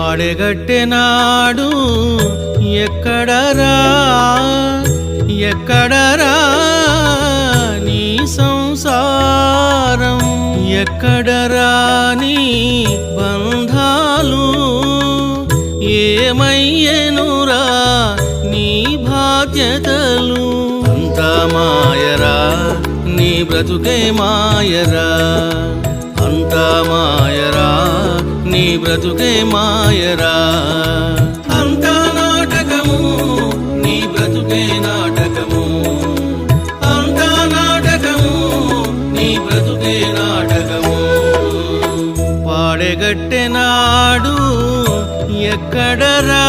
పాడెగట్టెనాడు ఎక్కడరా ఎక్కడరా నీ సంసారం, ఎక్కడరా నీ బంధాలు, ఏమయ్యేనురా నీ బాధ్యతలు. అంతా మాయరా నీ బ్రతుకే మాయరా, అంతా మాయరా నీ బ్రతుకే మాయరా. అంతా నాటకము నీ బ్రతుకే నాటకము, అంతా నాటకము నీ బ్రతుకే నాటకము. పాడెగట్టెనాడు ఎక్కడరా